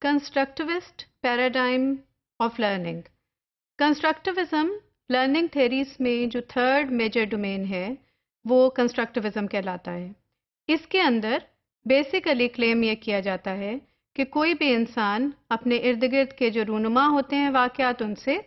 Constructivist paradigm of learning. Constructivism learning theories में जो third major domain है वो कंस्ट्रक्टिविज्म कहलाता है। इसके अंदर बेसिकली क्लेम ये किया जाता है कि कोई भी इंसान अपने इर्द गिर्द के जो रूनुमा होते हैं वाक़यात, उनसे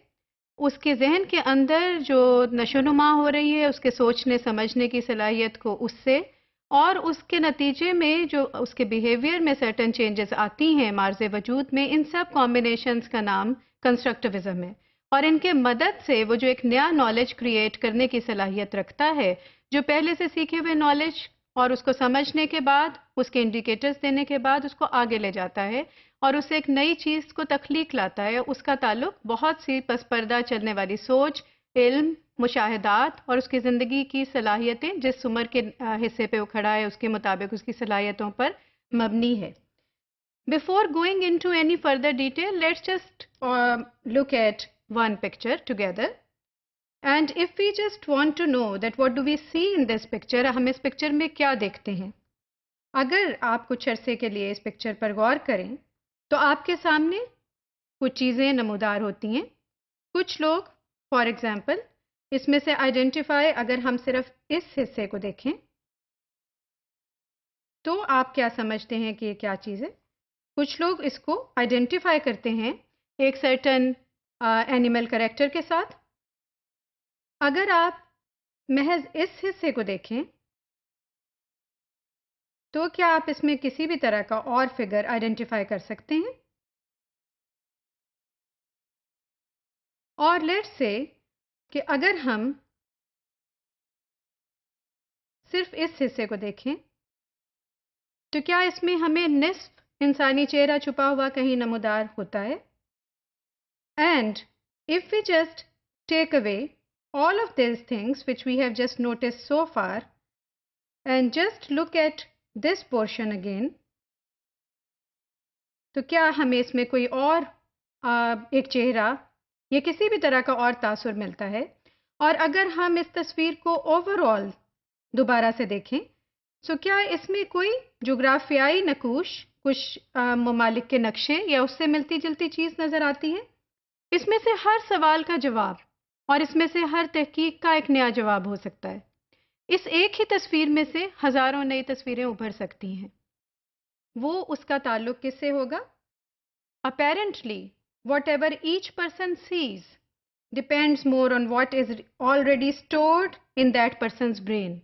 उसके जहन के अंदर जो नशोनुमा हो रही है, उसके सोचने समझने की सलाहियत को उससे, और उसके नतीजे में जो उसके बिहेवियर में सर्टन चेंजेस आती हैं मार्ज़े वजूद में, इन सब कॉम्बिनेशंस का नाम कंस्ट्रक्टिविज्म है। और इनके मदद से वो जो एक नया नॉलेज क्रिएट करने की सलाहियत रखता है, जो पहले से सीखे हुए नॉलेज और उसको समझने के बाद, उसके इंडिकेटर्स देने के बाद उसको आगे ले जाता है और उसे एक नई चीज़ को तख्लीक लाता है। उसका ताल्लुक बहुत सी पस पर्दा चलने वाली सोच, इल्म, मुशाहिदात और उसकी ज़िंदगी की सलाहियतें जिस उम्र के हिस्से पे वो खड़ा है उसके मुताबिक उसकी सलाहियतों पर मबनी है। Before going into any further detail, let's just look at one picture together, and if we just want to know that what do we see in this picture, हम इस पिक्चर में क्या देखते हैं। अगर आप कुछ अरसे के लिए इस पिक्चर पर गौर करें तो आपके सामने कुछ चीज़ें नमूदार होती हैं। कुछ लोग फॉर एग्जाम्पल इसमें से आइडेंटिफाई, अगर हम सिर्फ इस हिस्से को देखें तो आप क्या समझते हैं कि ये क्या चीज़ है। कुछ लोग इसको आइडेंटिफाई करते हैं एक सर्टन एनिमल कैरेक्टर के साथ। अगर आप महज इस हिस्से को देखें तो क्या आप इसमें किसी भी तरह का और फिगर आइडेंटिफाई कर सकते हैं। और लेट्स से कि अगर हम सिर्फ इस हिस्से को देखें तो क्या इसमें हमें निस्फ इंसानी चेहरा छुपा हुआ कहीं नमूदार होता है। And if we just take away all of these things which we have just noticed so far and just look at this portion again, तो क्या हमें इसमें कोई और एक चेहरा या किसी भी तरह का और तासुर मिलता है। और अगर हम इस तस्वीर को ओवरऑल दोबारा से देखें तो क्या इसमें कोई जोग्राफियाई नकूश, कुछ ममालिक के नक्शे या उससे मिलती जुलती चीज़ नज़र आती है। इसमें से हर सवाल का जवाब और इसमें से हर तहकीक का एक नया जवाब हो सकता है। इस एक ही तस्वीर में से हज़ारों नई तस्वीरें उभर सकती हैं। वो उसका ताल्लुक किससे होगा। Apparently, whatever each person sees depends more on what is already stored in that person's brain.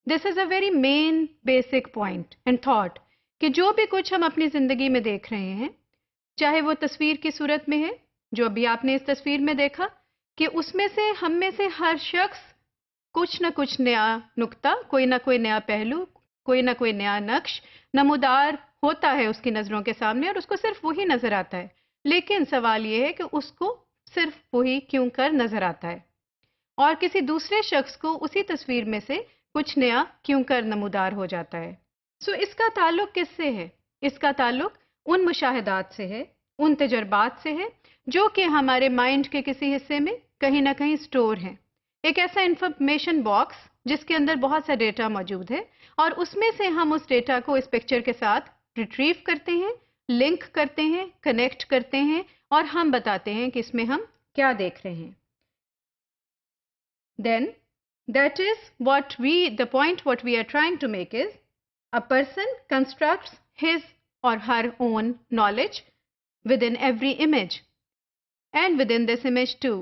This is a very main basic point and thought कि जो भी कुछ हम अपनी ज़िंदगी में देख रहे हैं, चाहे वो तस्वीर की सूरत में है जो अभी आपने इस तस्वीर में देखा, कि उसमें से हम में से हर शख्स कुछ न कुछ नया नुक्ता, कोई ना कोई नया पहलू, कोई ना कोई नया नक्श नमूदार होता है उसकी नज़रों के सामने और उसको सिर्फ वही नज़र आता है। लेकिन सवाल ये है कि उसको सिर्फ वही क्यों कर नज़र आता है और किसी दूसरे शख्स को उसी तस्वीर में से कुछ नया क्यों कर नमूदार हो जाता है। सो इसका ताल्लुक किससे है। इसका ताल्लुक उन मुशाहिदात से है, उन तजर्बात से है जो कि हमारे माइंड के किसी हिस्से में कहीं ना कहीं स्टोर हैं। एक ऐसा इंफॉर्मेशन बॉक्स जिसके अंदर बहुत सा डेटा मौजूद है और उसमें से हम उस डेटा को इस पिक्चर के साथ रिट्रीव करते हैं, लिंक करते हैं, कनेक्ट करते हैं और हम बताते हैं कि इसमें हम क्या देख रहे हैं। Then that is the point what we are trying to make is a person constructs his or her own knowledge within every image and within this image too.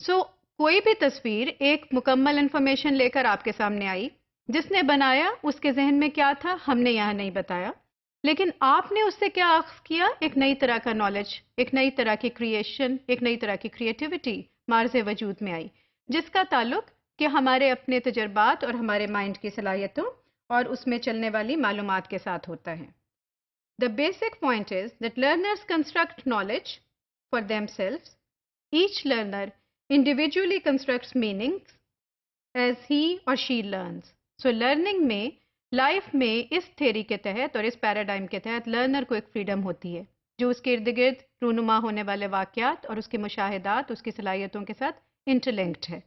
So कोई भी तस्वीर एक मुकम्मल इंफॉर्मेशन लेकर आपके सामने आई, जिसने बनाया उसके जहन में क्या था हमने यहाँ नहीं बताया, लेकिन आपने उससे क्या अख्ज़ किया, एक नई तरह का नॉलेज, एक नई तरह की क्रिएशन, एक नई तरह की क्रिएटिविटी मार्ज़े वजूद में आई, जिसका ताल्लुक कि हमारे अपने तजर्बात और हमारे माइंड की सलाहियतों और उसमें चलने वाली मालूमात के साथ होता है। The basic point is that learners construct knowledge for themselves. Each learner individually constructs meanings as he or she learns. So learning में, लाइफ में इस थ्योरी के तहत और इस पैराडाइम के तहत लर्नर को एक फ्रीडम होती है जो उसके इर्द गिर्द रूनुमा होने वाले वाक़यात और उसके मुशाहिदात, उसकी सलाहियतों के साथ इंटरलिंक्ड है।